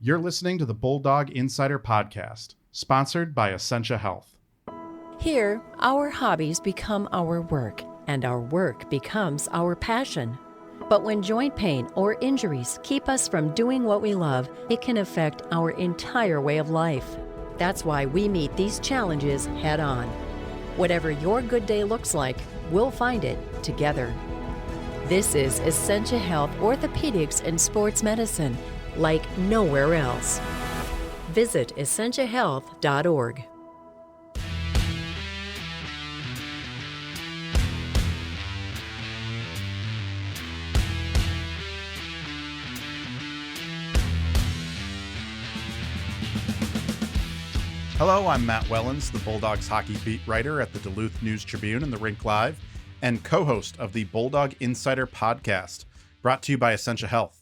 You're listening to the Bulldog Insider podcast, sponsored by Essentia Health. Here, our hobbies become our work, and our work becomes our passion. But when joint pain or injuries keep us from doing what we love, it can affect our entire way of life. That's why we meet these challenges head on. Whatever your good day looks like, we'll find it together. This is Essentia Health Orthopedics and Sports Medicine, like nowhere else. Visit essentiahealth.org. Hello, I'm Matt Wellens, the Bulldogs hockey beat writer at the Duluth News Tribune and the Rink Live, and co-host of the Bulldog Insider podcast, brought to you by Essentia Health.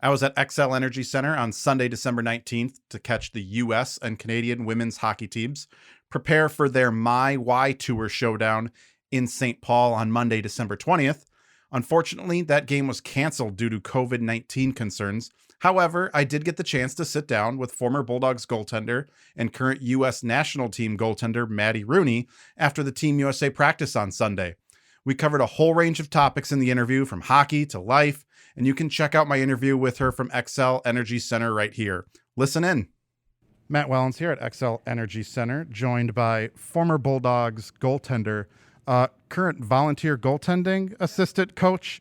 I was at Xcel Energy Center on Sunday, December 19th to catch the U.S. and Canadian women's hockey teams prepare for their My Y Tour showdown in St. Paul on Monday, December 20th. Unfortunately, that game was canceled due to COVID-19 concerns. However, I did get the chance to sit down with former Bulldogs goaltender and current U.S. national team goaltender Maddie Rooney after the Team USA practice on Sunday. We covered a whole range of topics in the interview, from hockey to life, and you can check out my interview with her from Xcel Energy Center right here. Listen in. Matt Wellens here at Xcel Energy Center, joined by former Bulldogs goaltender, current volunteer goaltending assistant coach,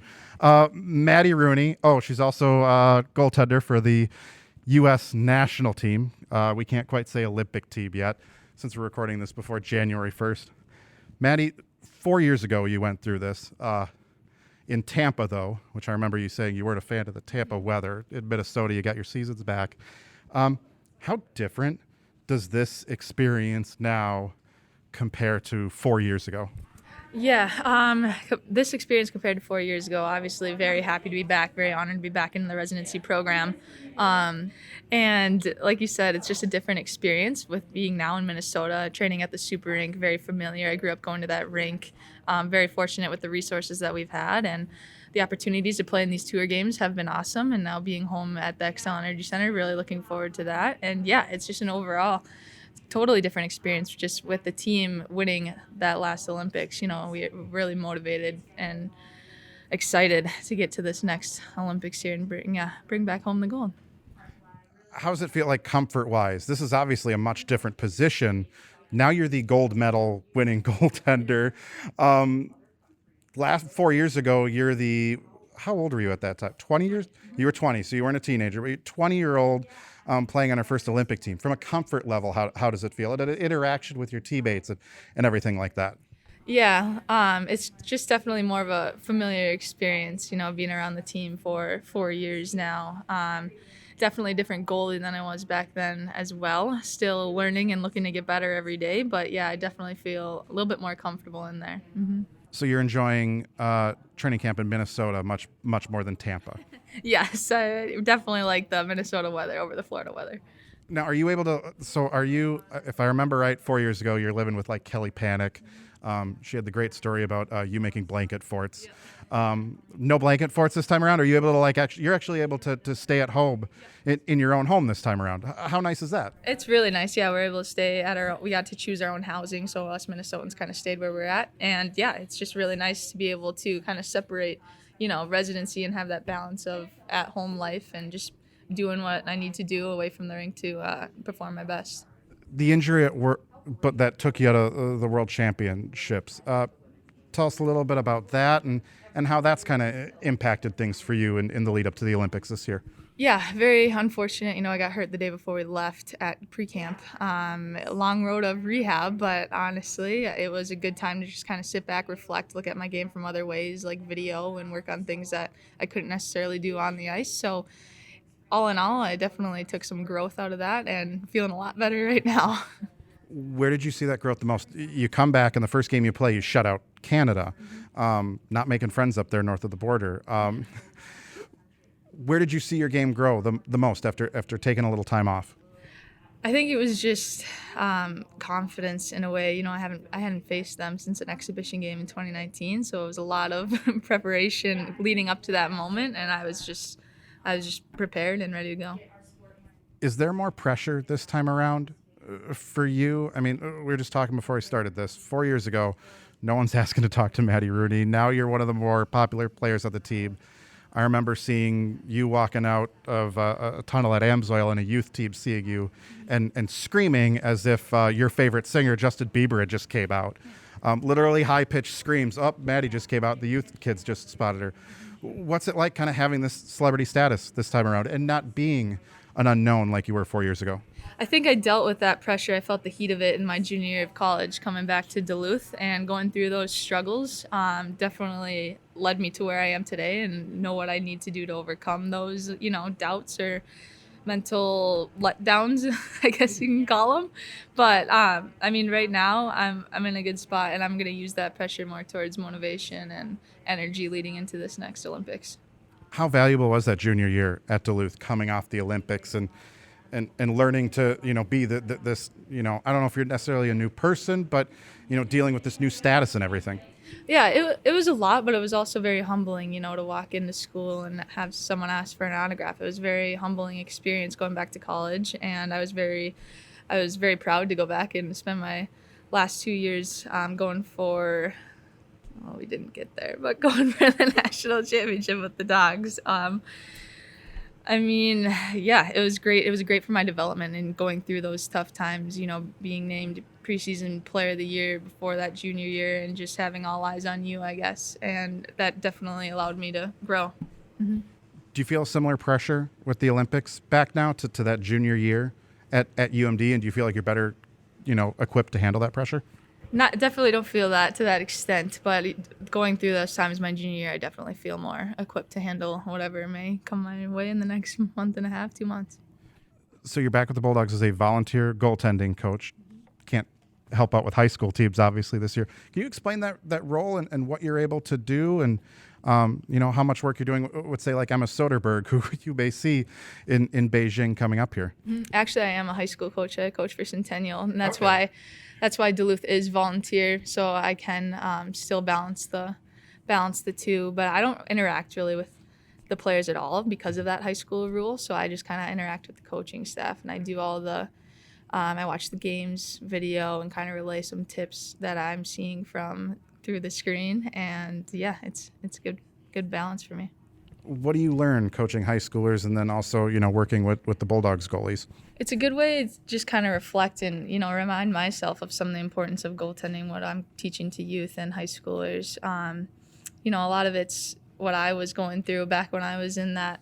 Maddie Rooney. Oh, she's also a goaltender for the U.S. national team. We can't quite say Olympic team yet, since we're recording this before January 1st. Maddie, 4 years ago you went through this. In Tampa, though, which I remember you saying you weren't a fan of the Tampa weather. In Minnesota, you got your seasons back. How different does this experience now compare to 4 years ago? Yeah, this experience compared to 4 years ago, obviously very happy to be back, very honored to be back in the residency program. And like you said, it's just a different experience with being now in Minnesota, training at the Super Rink, very familiar. I grew up going to that rink, very fortunate with the resources that we've had, and the opportunities to play in these tour games have been awesome. And now being home at the Xcel Energy Center, really looking forward to that. And yeah, it's just an overall totally different experience just with the team winning that last Olympics. You know, we're really motivated and excited to get to this next Olympics here and bring back home the gold. How does it feel like comfort-wise? This is obviously a much different position. Now you're the gold medal winning goaltender. Last 4 years ago, you're the, how old were you at that time? 20 years? You were 20, so you weren't a teenager, but you're 20-year-old playing on our first Olympic team. From a comfort level, how does it feel? An interaction with your teammates and everything like that? Yeah, it's just definitely more of a familiar experience, you know, being around the team for 4 years now. Definitely a different goalie than I was back then as well. Still learning and looking to get better every day. But yeah, I definitely feel a little bit more comfortable in there. Mm-hmm. So you're enjoying training camp in Minnesota much more than Tampa? Yes, I definitely like the Minnesota weather over the Florida weather. Now, are you able to, so are you, if I remember right, 4 years ago, you're living with like Kelly Panic. She had the great story about you making blanket forts. No blanket forts this time around? Are you able to you're actually able to stay at home in your own home this time around? How nice is that? It's really nice. Yeah, we're able to stay at we got to choose our own housing. So us Minnesotans kind of stayed where we're at. And yeah, it's just really nice to be able to kind of separate, you know, residency and have that balance of at home life and just doing what I need to do away from the rink to perform my best. The injury at work, but that took you out of the World Championships. Tell us a little bit about that and how that's kind of impacted things for you in the lead up to the Olympics this year. Yeah, very unfortunate. You know, I got hurt the day before we left at pre-camp. Long road of rehab, but honestly, it was a good time to just kind of sit back, reflect, look at my game from other ways, like video, and work on things that I couldn't necessarily do on the ice. So all in all, I definitely took some growth out of that and feeling a lot better right now. Where did you see that growth the most? You come back, and the first game you play, you shut out Canada, not making friends up there north of the border. Where did you see your game grow the most after taking a little time off? I think it was just confidence in a way. You know, I hadn't faced them since an exhibition game in 2019, so it was a lot of preparation leading up to that moment, and I was just prepared and ready to go. Is there more pressure this time around for you? I mean, we were just talking before I started this. 4 years ago, no one's asking to talk to Maddie Rooney. Now you're one of the more popular players of the team. I remember seeing you walking out of a tunnel at Amsoil and a youth team seeing you and screaming as if your favorite singer, Justin Bieber, had just came out. Literally high-pitched screams. Oh, Maddie just came out. The youth kids just spotted her. What's it like kind of having this celebrity status this time around and not being an unknown like you were 4 years ago? I think I dealt with that pressure. I felt the heat of it in my junior year of college, coming back to Duluth and going through those struggles. Definitely led me to where I am today and know what I need to do to overcome those, doubts or mental letdowns, I guess you can call them. But right now I'm in a good spot, and I'm going to use that pressure more towards motivation and energy leading into this next Olympics. How valuable was that junior year at Duluth, coming off the Olympics and learning to, be this, I don't know if you're necessarily a new person, but, dealing with this new status and everything? Yeah, it was a lot, but it was also very humbling, to walk into school and have someone ask for an autograph. It was a very humbling experience going back to college, and I was very proud to go back and spend my last 2 years going for, well, we didn't get there, but going for the national championship with the Dogs. It was great. It was great for my development and going through those tough times, being named preseason player of the year before that junior year and just having all eyes on you, I guess. And that definitely allowed me to grow. Mm-hmm. Do you feel similar pressure with the Olympics back now to that junior year at UMD? And do you feel like you're better, equipped to handle that pressure? Definitely don't feel that to that extent, but going through those times my junior year, I definitely feel more equipped to handle whatever may come my way in the next month and a half, 2 months. So you're back with the Bulldogs as a volunteer goaltending coach. Can't help out with high school teams, obviously, this year. Can you explain that role and what you're able to do and, how much work you're doing with, say, like Emma Soderberg, who you may see in Beijing coming up here? Actually, I am a high school coach. I coach for Centennial, and that's why Duluth is volunteer, so I can still balance the two. But I don't interact really with the players at all because of that high school rule. So I just kind of interact with the coaching staff, and I do all the. I watch the games video and kind of relay some tips that I'm seeing through the screen, and yeah, it's good balance for me. What do you learn coaching high schoolers and then also, working with the Bulldogs goalies? It's a good way to just kind of reflect and, remind myself of some of the importance of goaltending, what I'm teaching to youth and high schoolers. A lot of it's what I was going through back when I was in that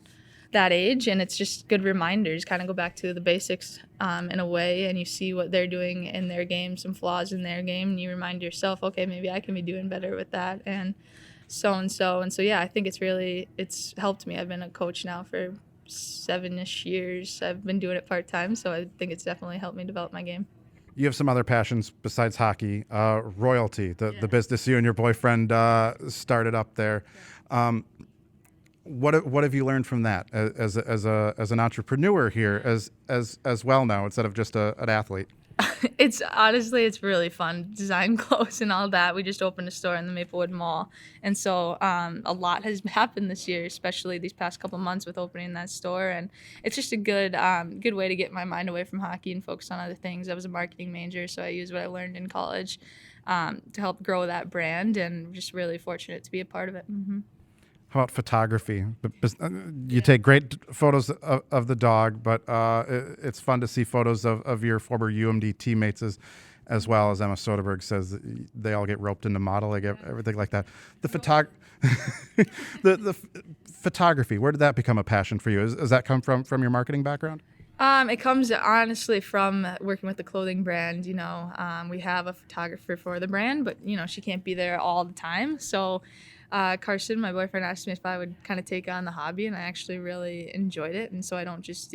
age, and it's just good reminders, kind of go back to the basics in a way, and you see what they're doing in their game, some flaws in their game, and you remind yourself, okay, maybe I can be doing better with that, and so. And so, yeah, I think it's helped me. I've been a coach now for 7-ish years. I've been doing it part-time, so I think it's definitely helped me develop my game. You have some other passions besides hockey, royalty, the business you and your boyfriend started up there. What have you learned from that as an entrepreneur here as well now, instead of just an athlete? It's really fun. Design clothes and all that. We just opened a store in the Maplewood Mall, and so a lot has happened this year, especially these past couple months with opening that store. And it's just a good way to get my mind away from hockey and focus on other things. I was a marketing major, so I used what I learned in college to help grow that brand, and just really fortunate to be a part of it. Mm-hmm. How about photography? You take great photos of the dog, but it's fun to see photos of your former UMD teammates as well. As Emma Soderberg says, they all get roped into modeling, everything like that. The photography, where did that become a passion for you? Does that come from your marketing background? It comes honestly from working with the clothing brand. We have a photographer for the brand, but she can't be there all the time. So Carson, my boyfriend, asked me if I would kind of take on the hobby, and I actually really enjoyed it. And so I don't just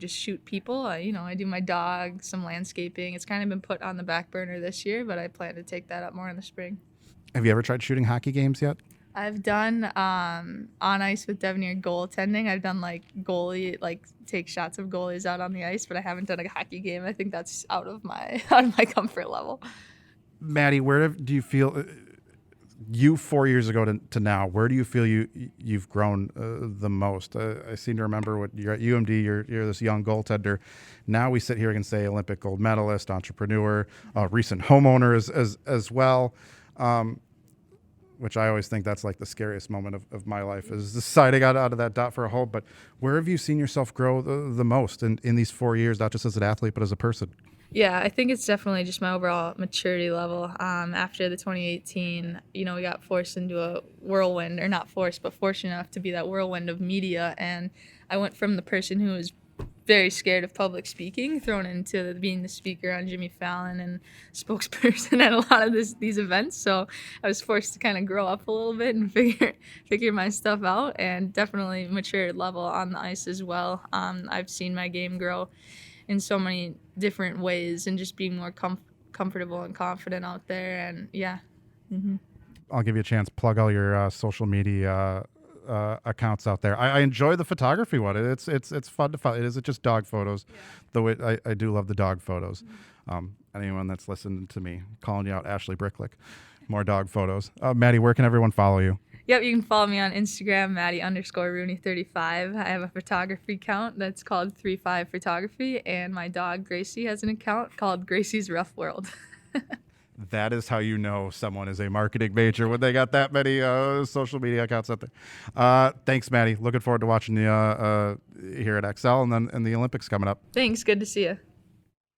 shoot people. I do my dog, some landscaping. It's kind of been put on the back burner this year, but I plan to take that up more in the spring. Have you ever tried shooting hockey games yet? I've done on ice with Devenir goaltending. I've done take shots of goalies out on the ice, but I haven't done a hockey game. I think that's out of my comfort level. Maddie, where do you feel you 4 years ago to now, where do you feel you've grown the most? I seem to remember what you're at UMD. You're this young goaltender. Now we sit here and say Olympic gold medalist, entrepreneur, recent homeowner as well. Which I always think that's like the scariest moment of my life, is deciding out of that dot for a home. But where have you seen yourself grow the most in these 4 years, not just as an athlete, but as a person? Yeah, I think it's definitely just my overall maturity level. After the 2018, we got forced into a whirlwind, or not forced, but fortunate enough to be that whirlwind of media. And I went from the person who was very scared of public speaking, thrown into being the speaker on Jimmy Fallon and spokesperson at a lot of these events. So I was forced to kind of grow up a little bit and figure my stuff out, and definitely matured level on the ice as well. I've seen my game grow in so many different ways, and just being more comfortable and confident out there. And yeah. Mm-hmm. I'll give you a chance. Plug all your social media accounts out there. I enjoy the photography one. It's fun to follow. It isn't just dog photos, though I do love the dog photos. Anyone that's listened to me calling you out, Ashley Bricklick, more dog photos. Maddie, where can everyone follow you? Yep, you can follow me on Instagram, Maddie_Rooney35. I have a photography account that's called 35 Photography, and my dog Gracie has an account called Gracie's Rough World. That is how you know someone is a marketing major, when they got that many social media accounts out there. Thanks, Maddie. Looking forward to watching you here at Xcel and the Olympics coming up. Thanks. Good to see you.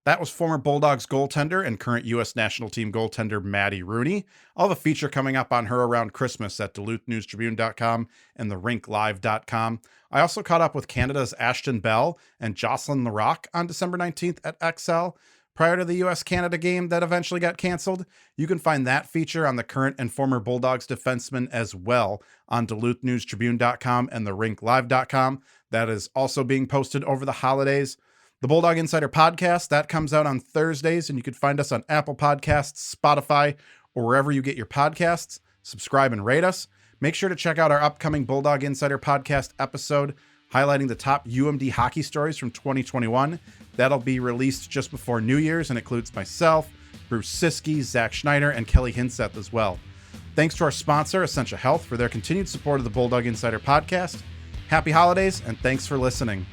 That was former Bulldogs goaltender and current U.S. national team goaltender Maddie Rooney. I'll have a feature coming up on her around Christmas at DuluthNewsTribune.com and TheRinkLive.com. I also caught up with Canada's Ashton Bell and Jocelyn Larocque on December 19th at Xcel. Prior to the U.S.-Canada game that eventually got canceled. You can find that feature on the current and former Bulldogs defenseman as well on DuluthNewsTribune.com and TheRinkLive.com. That is also being posted over the holidays. The Bulldog Insider podcast, that comes out on Thursdays, and you can find us on Apple Podcasts, Spotify, or wherever you get your podcasts. Subscribe and rate us. Make sure to check out our upcoming Bulldog Insider podcast episode highlighting the top UMD hockey stories from 2021. That'll be released just before New Year's and includes myself, Bruce Siskey, Zach Schneider, and Kelly Hinseth as well. Thanks to our sponsor, Essentia Health, for their continued support of the Bulldog Insider podcast. Happy holidays, and thanks for listening.